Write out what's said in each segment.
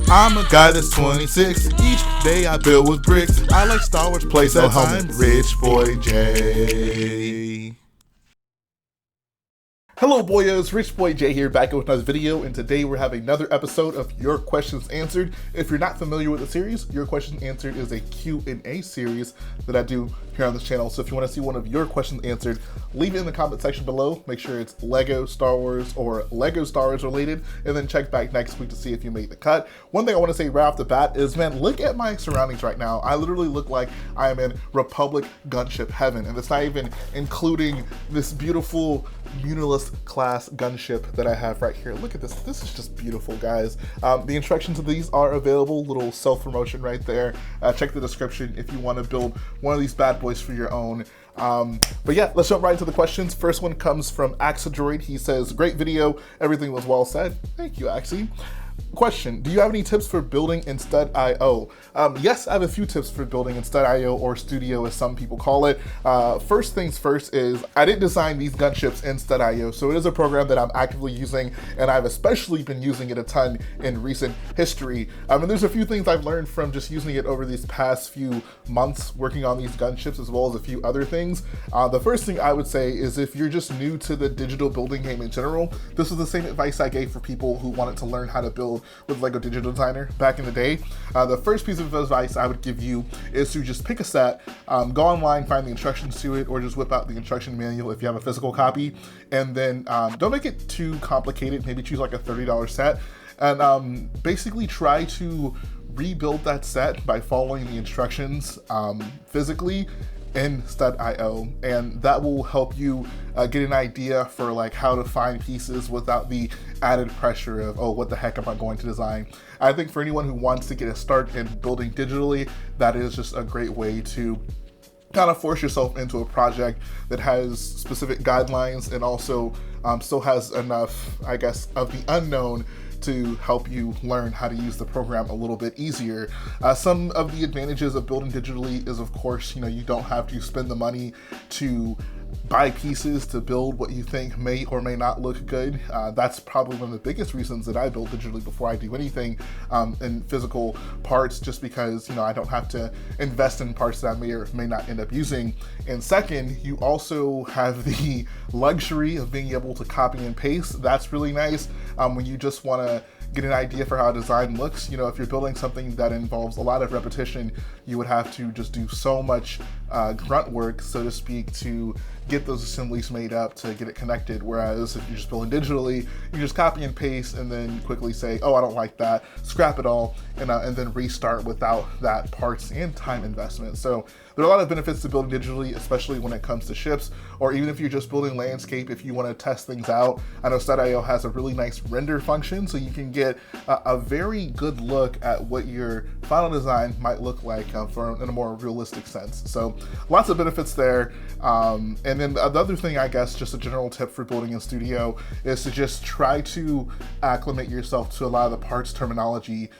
I'm a guy that's 26. Each day I build with bricks. I like Star Wars playset. I'm Rich Boy J. Hello boyos, Rich Boy J here, back with another video, and today we're having another episode of Your Questions Answered. If you're not familiar with the series, Your Questions Answered is a Q&A series that I do here on this channel. So if you want to see one of your questions answered, leave it in the comment section below. Make sure it's Lego Star Wars or Lego Star Wars related, and then check back next week to see if you made the cut. One thing I want to say right off the bat is, man, look at my surroundings right now. I literally look like I am in Republic gunship heaven, and it's not even including this beautiful Munilist class gunship that I have right here. Look at this. This is just beautiful, guys. The instructions of these are available, little self-promotion right there. Check the description if you want to build one of these bad boys for your own. But yeah, let's jump right into the questions. First one comes from Axadroid. He says, great video, everything was well said. Thank you, Axie. Question, do you have any tips for building in Stud.io? Yes, I have a few tips for building in Stud.io, or Studio as some people call it. First things first is, I didn't design these gunships in Stud.io, so it is a program that I'm actively using, and I've especially been using it a ton in recent history. And there's a few things I've learned from just using it over these past few months working on these gunships, as well as a few other things. The first thing I would say is, if you're just new to the digital building game in general, this is the same advice I gave for people who wanted to learn how to build with Lego Digital Designer back in the day. The first piece of advice I would give you is to just pick a set, go online, find the instructions to it, or just whip out the instruction manual if you have a physical copy, and then don't make it too complicated. Maybe choose like a $30 set, and basically try to rebuild that set by following the instructions physically in Stud.io, and that will help you get an idea for like how to find pieces without the added pressure of, oh, what the heck am I going to design? I think for anyone who wants to get a start in building digitally, that is just a great way to kind of force yourself into a project that has specific guidelines and also still has enough, I guess, of the unknown to help you learn how to use the program a little bit easier. Some of the advantages of building digitally is, of course, you don't have to spend the money to buy pieces to build what you think may or may not look good. That's probably one of the biggest reasons that I build digitally before I do anything in physical parts, just because I don't have to invest in parts that I may or may not end up using. And second, you also have the luxury of being able to copy and paste. That's really nice when you just want to get an idea for how a design looks. If you're building something that involves a lot of repetition, you would have to just do so much grunt work, so to speak, to get those assemblies made up to get it connected. Whereas if you're just building digitally, you just copy and paste and then quickly say, oh, I don't like that, scrap it all, and then restart without that parts and time investment. So there are a lot of benefits to building digitally, especially when it comes to ships, or even if you're just building landscape, if you want to test things out. I know Stud.io has a really nice render function, so you can get a very good look at what your final design might look like in a more realistic sense. So lots of benefits there. And then the other thing, I guess, just a general tip for building in Studio, is to just try to acclimate yourself to a lot of the parts terminology.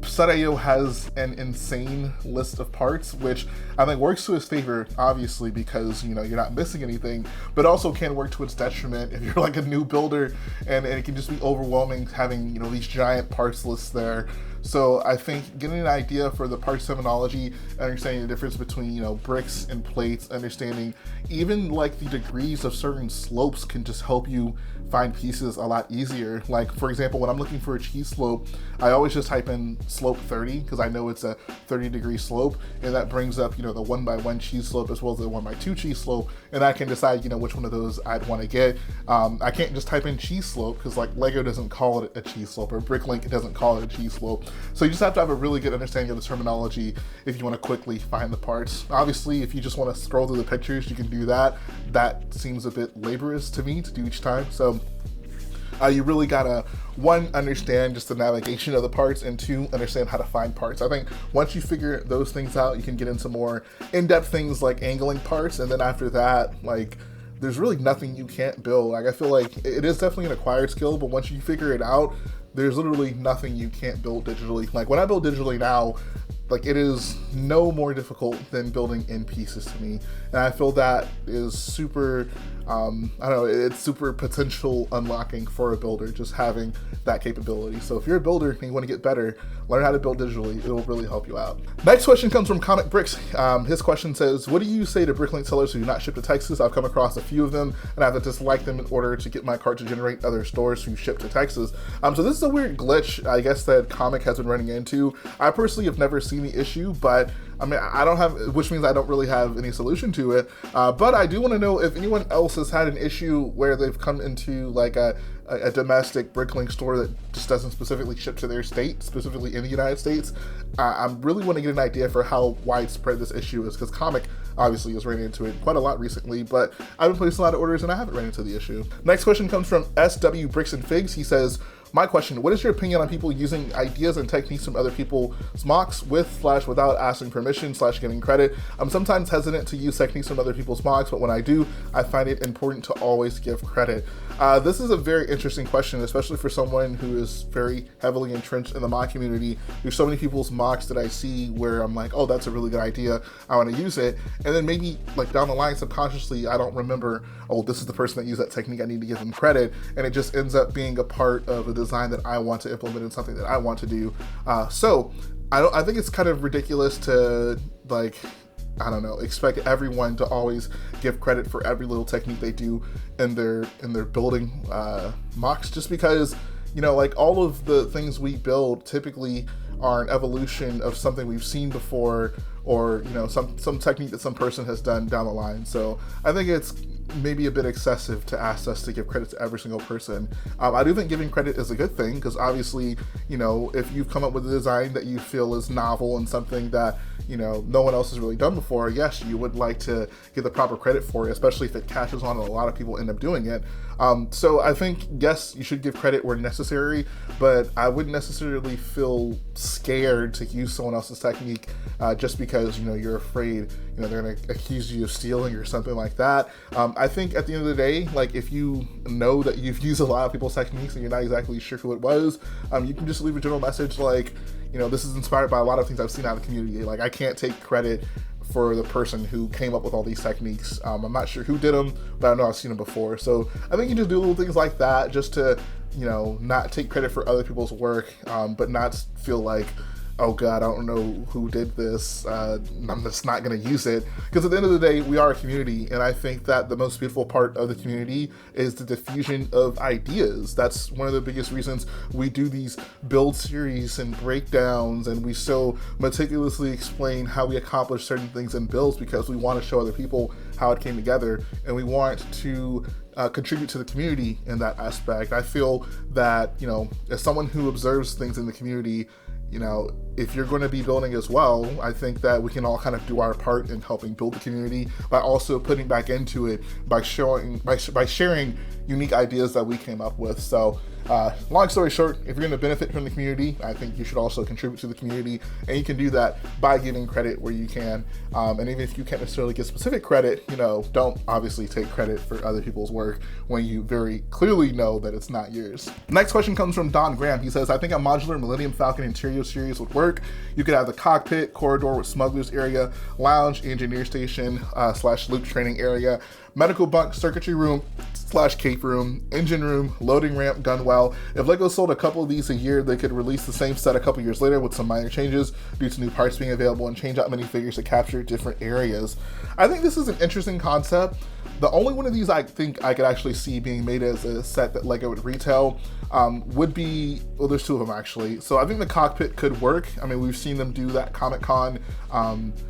Stud.io has an insane list of parts, which I think works to its favor, obviously, because you're not missing anything, but also can work to its detriment if you're like a new builder, and it can just be overwhelming having these giant parts lists there. So I think getting an idea for the parts terminology, understanding the difference between bricks and plates, understanding even like the degrees of certain slopes can just help you find pieces a lot easier. Like, for example, when I'm looking for a cheese slope, I always just type in slope 30 because I know it's a 30-degree slope, and that brings up the 1x1 cheese slope as well as the 1x2 cheese slope, and I can decide which one of those I'd want to get. I can't just type in cheese slope because like Lego doesn't call it a cheese slope, or Bricklink doesn't call it a cheese slope. So you just have to have a really good understanding of the terminology if you want to quickly find the parts. Obviously, if you just want to scroll through the pictures, you can do that. That seems a bit laborious to me to do each time. So you really gotta, one, understand just the navigation of the parts, and two, understand how to find parts. I think once you figure those things out, you can get into more in-depth things like angling parts, and then after that, like, there's really nothing you can't build. Like, I feel like it is definitely an acquired skill, but once you figure it out, there's literally nothing you can't build digitally. Like, when I build digitally now, like it is no more difficult than building in pieces to me. And I feel that is super, I don't know, it's super potential unlocking for a builder, just having that capability. So if you're a builder and you want to get better, learn how to build digitally. It will really help you out. Next question comes from Comic Bricks. His question says, what do you say to Bricklink sellers who do not ship to Texas? I've come across a few of them and I have to dislike them in order to get my cart to generate other stores who ship to Texas. So this is a weird glitch, I guess, that Comic has been running into. I personally have never seen the issue, but I mean, I don't have, which means I don't really have any solution to it. But I do want to know if anyone else has had an issue where they've come into like a domestic Bricklink store that just doesn't specifically ship to their state, specifically in the United States. I really want to get an idea for how widespread this issue is, because Comic obviously has ran into it quite a lot recently, but I've been placing a lot of orders and I haven't ran into the issue. Next question comes from SW Bricks and Figs. He says, my question, what is your opinion on people using ideas and techniques from other people's MOCs with/without asking permission/giving credit? I'm sometimes hesitant to use techniques from other people's MOCs, but when I do, I find it important to always give credit. This is a very interesting question, especially for someone who is very heavily entrenched in the MOC community. There's so many people's MOCs that I see where I'm like, oh, that's a really good idea, I want to use it. And then maybe like down the line, subconsciously, I don't remember, oh, this is the person that used that technique, I need to give them credit. And it just ends up being a part of a design that I want to implement in something that I want to do. So I think it's kind of ridiculous to like, I don't know, expect everyone to always give credit for every little technique they do in their building MOCs, just because, you know, like all of the things we build typically are an evolution of something we've seen before, or, you know, some technique that some person has done down the line. So I think it's maybe a bit excessive to ask us to give credit to every single person. I do think giving credit is a good thing, because obviously, you know, if you've come up with a design that you feel is novel and something that, you know, no one else has really done before, yes, you would like to get the proper credit for it, especially if it catches on and a lot of people end up doing it. So I think, yes, you should give credit where necessary, but I wouldn't necessarily feel scared to use someone else's technique just because, you know, you're afraid, you know, they're gonna accuse you of stealing or something like that. I think at the end of the day, like if you know that you've used a lot of people's techniques and you're not exactly sure who it was, you can just leave a general message like, you know, this is inspired by a lot of things I've seen out of the community. Like I can't take credit for the person who came up with all these techniques. I'm not sure who did them, but I know I've seen them before. So I think you just do little things like that just to, you know, not take credit for other people's work, but not feel like, oh God, I don't know who did this, I'm just not gonna use it. Because at the end of the day, we are a community, and I think that the most beautiful part of the community is the diffusion of ideas. That's one of the biggest reasons we do these build series and breakdowns, and we so meticulously explain how we accomplish certain things in builds, because we want to show other people how it came together, and we want to contribute to the community in that aspect. I feel that, you know, as someone who observes things in the community, you know, if you're going to be building as well, I think that we can all kind of do our part in helping build the community by also putting back into it by sharing unique ideas that we came up with. So long story short, if you're going to benefit from the community, I think you should also contribute to the community, and you can do that by giving credit where you can. And even if you can't necessarily get specific credit, you know, don't obviously take credit for other people's work when you very clearly know that it's not yours. Next question comes from Don Graham. He says, I think a modular Millennium Falcon interior series would work. You could have the cockpit, corridor with smugglers area, lounge, engineer station / loop training area, medical bunk, circuitry room / cape room, engine room, loading ramp, gun well. If LEGO sold a couple of these a year, they could release the same set a couple years later with some minor changes due to new parts being available, and change out minifigures to capture different areas. I think this is an interesting concept. The only one of these I think I could actually see being made as a set that LEGO would retail would be, well, there's two of them actually. So I think the cockpit could work. I mean, we've seen them do that Comic-Con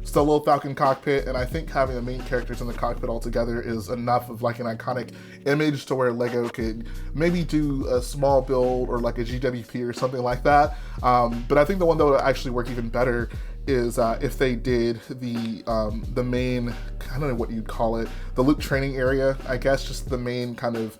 solo Falcon cockpit, and I think having the main characters in the cockpit all together is enough of like an iconic image to where LEGO could maybe do a small build or like a GWP or something like that. But I think the one that would actually work even better is if they did the main, I don't know what you'd call it, the loop training area, I guess, just the main kind of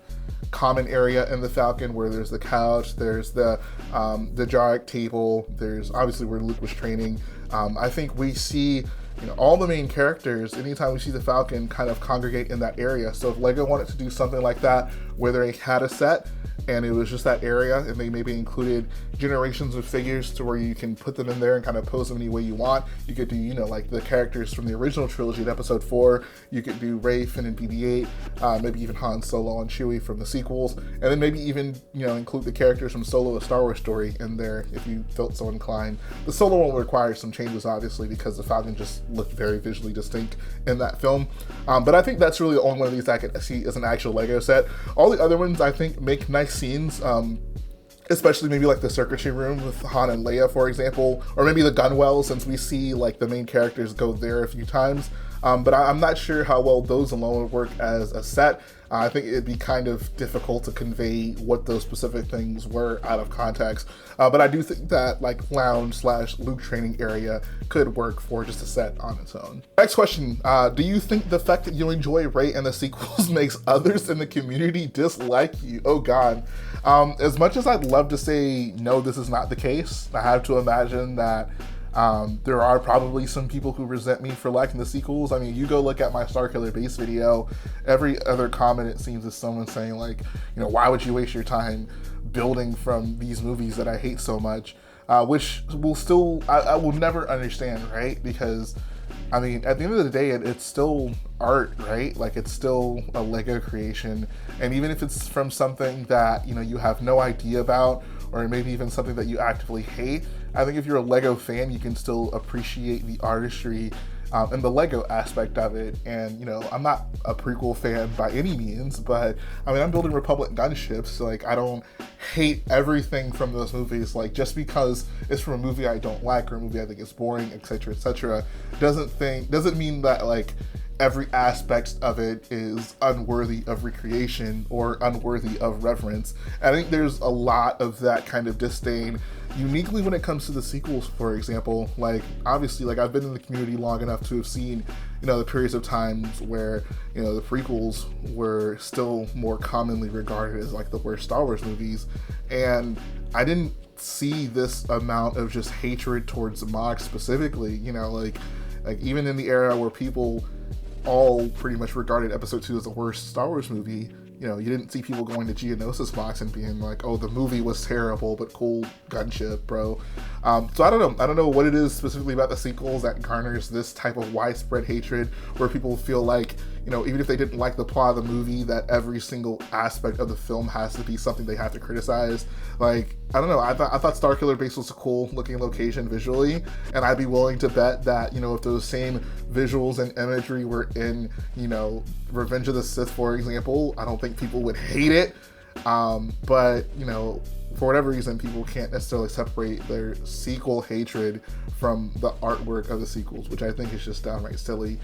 common area in the Falcon where there's the couch, there's the gyroid table, there's obviously where Luke was training. I think we see, you know, all the main characters, anytime we see the Falcon, kind of congregate in that area. So if LEGO wanted to do something like that where they had a set and it was just that area, and they maybe included generations of figures to where you can put them in there and kind of pose them any way you want. You could do, you know, like the characters from the original trilogy in episode 4, you could do Rey, Finn, and BB-8, maybe even Han Solo and Chewie from the sequels, and then maybe even, you know, include the characters from Solo: A Star Wars Story in there if you felt so inclined. The Solo one will require some changes, obviously, because the Falcon just looked very visually distinct in that film, but I think that's really the only one of these I could see as an actual Lego set. All the other ones I think make nice scenes, especially maybe like the circuitry room with Han and Leia, for example, or maybe the gun well, since we see like the main characters go there a few times. But I'm not sure how well those alone would work as a set. I think it'd be kind of difficult to convey what those specific things were out of context. But I do think that like lounge / Luke training area could work for just a set on its own. Next question, do you think the fact that you enjoy Rey and the sequels makes others in the community dislike you? Oh God. As much as I'd love to say, no, this is not the case, I have to imagine that there are probably some people who resent me for liking the sequels. I mean, you go look at my Starkiller base video, every other comment it seems is someone saying like, you know, why would you waste your time building from these movies that I hate so much? Which will still, I will never understand, right? Because I mean, at the end of the day, it's still art, right? Like, it's still a Lego creation. And even if it's from something that, you know, you have no idea about, or maybe even something that you actively hate, I think if you're a Lego fan, you can still appreciate the artistry and the Lego aspect of it. And, you know, I'm not a prequel fan by any means, but I mean, I'm building Republic gunships, so like, I don't hate everything from those movies. Like, just because it's from a movie I don't like or a movie I think is boring, etc., doesn't mean that like every aspect of it is unworthy of recreation or unworthy of reverence. I think there's a lot of that kind of disdain, uniquely when it comes to the sequels, for example. Like, obviously, like, I've been in the community long enough to have seen, you know, the periods of times where, you know, the prequels were still more commonly regarded as like the worst Star Wars movies, and I didn't see this amount of just hatred towards MOC specifically. You know, like even in the era where people all pretty much regarded episode 2 as the worst Star Wars movie, you know, you didn't see people going to Geonosis MOCs and being like, oh, the movie was terrible, but cool gunship, bro. So I don't know what it is specifically about the sequels that garners this type of widespread hatred, where people feel like, you know, even if they didn't like the plot of the movie, that every single aspect of the film has to be something they have to criticize. Like, I don't know, I thought Starkiller Base was a cool looking location visually, and I'd be willing to bet that, you know, if those same visuals and imagery were in, you know, Revenge of the Sith, for example, I don't think people would hate it. But, you know, for whatever reason, people can't necessarily separate their sequel hatred from the artwork of the sequels, which I think is just downright silly.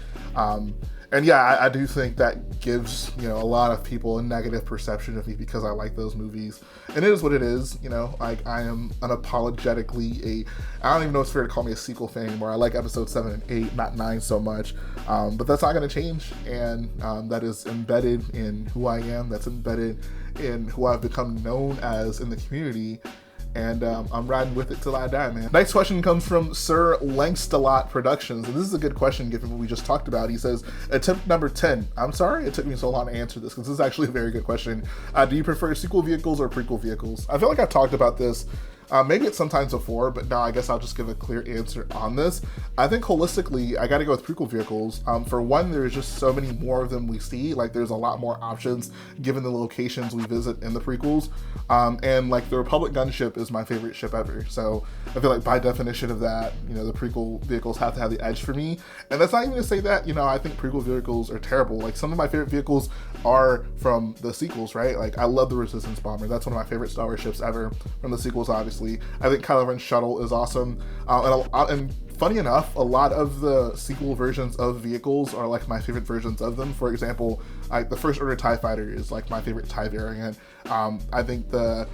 And yeah, I do think that gives, you know, a lot of people a negative perception of me because I like those movies. And it is what it is, you know, like, I am unapologetically I don't even know if it's fair to call me a sequel fan anymore. I like episode 7 and 8, not 9 so much. But that's not going to change. And that is embedded in who I am. That's embedded in who I've become known as in the community. And I'm riding with it till I die, man. Next question comes from Sir Langstalot Productions, and this is a good question given what we just talked about. He says, attempt number 10. I'm sorry it took me so long to answer this, because this is actually a very good question. Do you prefer sequel vehicles or prequel vehicles? I feel like I've talked about this maybe it's sometimes before, but now I guess I'll just give a clear answer on this. I think holistically, I gotta go with prequel vehicles. For one, there's just so many more of them we see. Like, there's a lot more options given the locations we visit in the prequels. And like, the Republic gunship is my favorite ship ever. So I feel like by definition of that, you know, the prequel vehicles have to have the edge for me. And that's not even to say that, you know, I think prequel vehicles are terrible. Like, some of my favorite vehicles are from the sequels, right? Like, I love the Resistance Bomber. That's one of my favorite Star Wars ships ever from the sequels, obviously. I think Kylo Ren's shuttle is awesome. And funny enough, a lot of the sequel versions of vehicles are like my favorite versions of them. For example, like the First Order TIE Fighter is like my favorite TIE variant. I think the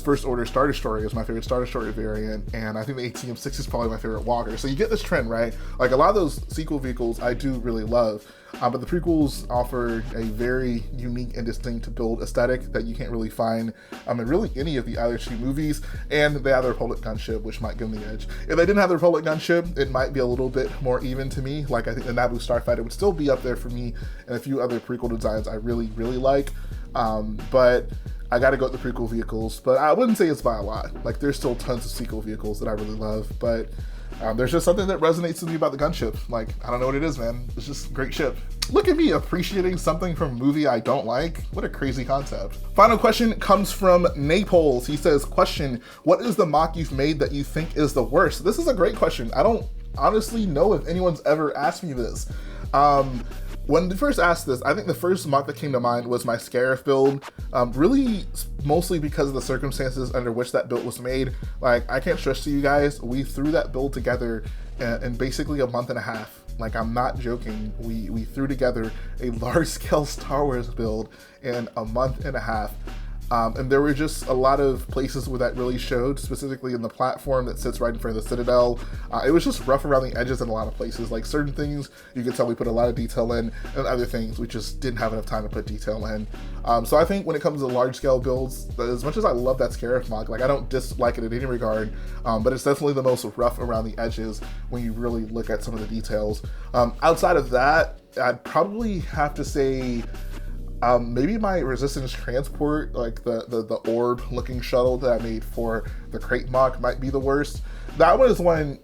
First Order Star Destroyer is my favorite Star Destroyer variant, and I think the ATM-6 is probably my favorite Walker. So you get this trend, right? Like, a lot of those sequel vehicles I do really love, but the prequels offer a very unique and distinct build aesthetic that you can't really find in really any of the other two movies, and they have the Republic gunship, which might give them the edge. If they didn't have the Republic gunship, it might be a little bit more even to me. Like, I think the Naboo Starfighter would still be up there for me, and a few other prequel designs I really, really like. But I gotta go with the Prequel Vehicles, but I wouldn't say it's by a lot. Like, there's still tons of sequel vehicles that I really love, but there's just something that resonates with me about the gunship. Like, I don't know what it is, man. It's just a great ship. Look at me appreciating something from a movie I don't like. What a crazy concept. Final question comes from Naples. He says, question, what is the MOC you've made that you think is the worst? This is a great question. I don't honestly know if anyone's ever asked me this. When they first asked this, I think the first MOC that came to mind was my Scarif build, really mostly because of the circumstances under which that build was made. Like, I can't stress to you guys, we threw that build together in basically a month and a half. Like, I'm not joking. We threw together a large-scale Star Wars build in a month and a half. And there were just a lot of places where that really showed, specifically in the platform that sits right in front of the Citadel. It was just rough around the edges in a lot of places. Like, certain things you could tell we put a lot of detail in, and other things we just didn't have enough time to put detail in. So I think when it comes to large scale builds, as much as I love that Scarif MOC, like, I don't dislike it in any regard, but it's definitely the most rough around the edges when you really look at some of the details. Outside of that, I'd probably have to say maybe my Resistance Transport, like the orb looking shuttle that I made for the Crate MOC, might be the worst. That one is one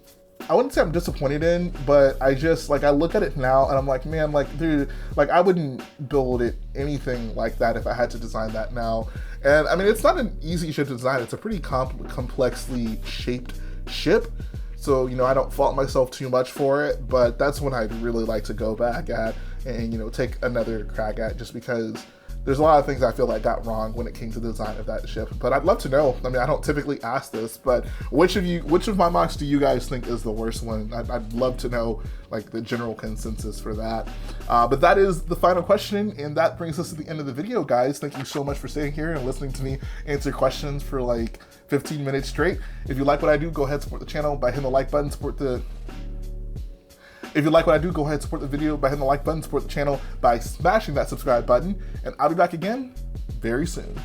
I wouldn't say I'm disappointed in, but I just, like, I look at it now and I'm like, man, like, dude, like, I wouldn't build it anything like that if I had to design that now. And I mean, it's not an easy ship to design. It's a pretty complexly shaped ship. So, you know, I don't fault myself too much for it, but that's when I'd really like to go back at and, you know, take another crack at, just because there's a lot of things I feel like got wrong when it came to the design of that ship. But I'd love to know. I mean, I don't typically ask this, but which of my MOCs do you guys think is the worst one? I'd love to know, like, the general consensus for that. But that is the final question, and that brings us to the end of the video, guys. Thank you so much for staying here and listening to me answer questions for like 15 minutes straight. If you like what I do, go ahead and support the channel by hitting the like button, If you like what I do, go ahead and support the video by hitting the like button, support the channel by smashing that subscribe button, and I'll be back again very soon.